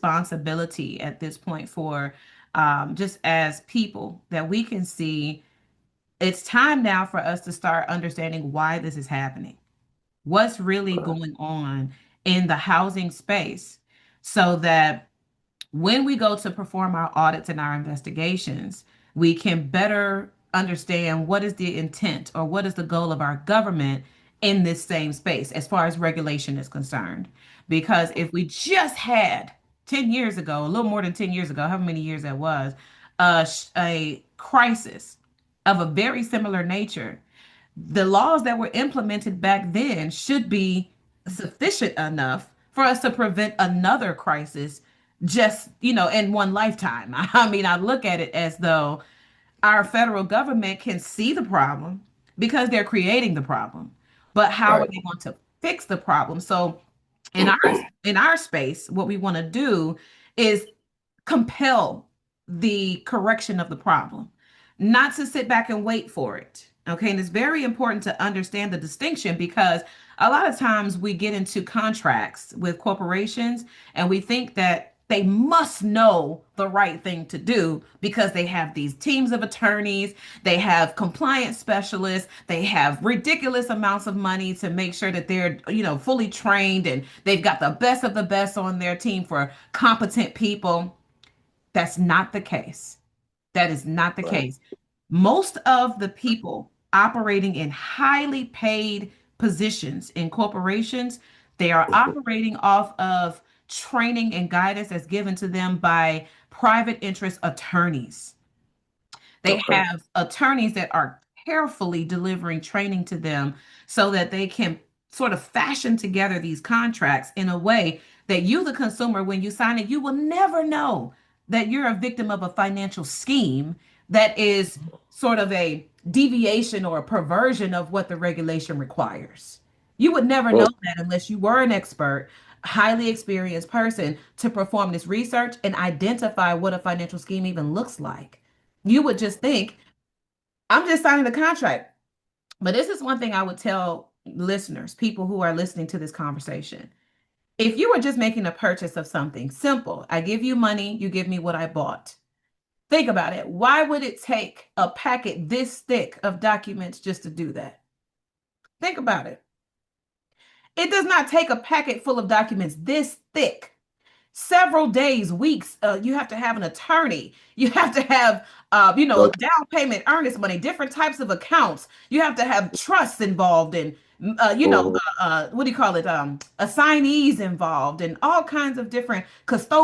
responsibility at this point for just as people that we can see it's time now for us to start understanding why this is happening, what's really Correct. going on in the housing space, so that when we go to perform our audits and our investigations, we can better understand what is the intent or what is the goal of our government in this same space as far as regulation is concerned. Because if we just had 10 years ago, a little more than 10 years ago, however many years that was, a crisis of a very similar nature, the laws that were implemented back then should be sufficient enough for us to prevent another crisis just, in one lifetime. I mean, I look at it as though our federal government can see the problem because they're creating the problem. But how are Right. they going to fix the problem? So in our in our space, what we want to do is compel the correction of the problem, not to sit back and wait for it. Okay. And it's very important to understand the distinction because a lot of times we get into contracts with corporations and we think that they must know the right thing to do because they have these teams of attorneys, they have compliance specialists, they have ridiculous amounts of money to make sure that they're, fully trained and they've got the best of the best on their team for competent people. That's not the case. That is not the Right. case. Most of the people operating in highly paid positions in corporations, they are operating off of training and guidance that's given to them by private interest attorneys. They Okay. have attorneys that are carefully delivering training to them so that they can sort of fashion together these contracts in a way that you, the consumer, when you sign it, you will never know that you're a victim of a financial scheme that is sort of a deviation or a perversion of what the regulation requires. You would never know Well, that unless you were an expert, highly experienced person to perform this research and identify what a financial scheme even looks like. You would just think, I'm just signing the contract. But this is one thing I would tell listeners, people who are listening to this conversation. If you were just making a purchase of something simple, I give you money, you give me what I bought. Think about it. Why would it take a packet this thick of documents just to do that? Think about it. It does not take a packet full of documents this thick, several days, weeks. You have to have an attorney. You have to have, so down payment, earnest money, different types of accounts. You have to have trusts involved and, well, what do you call it? Assignees involved and all kinds of different custodians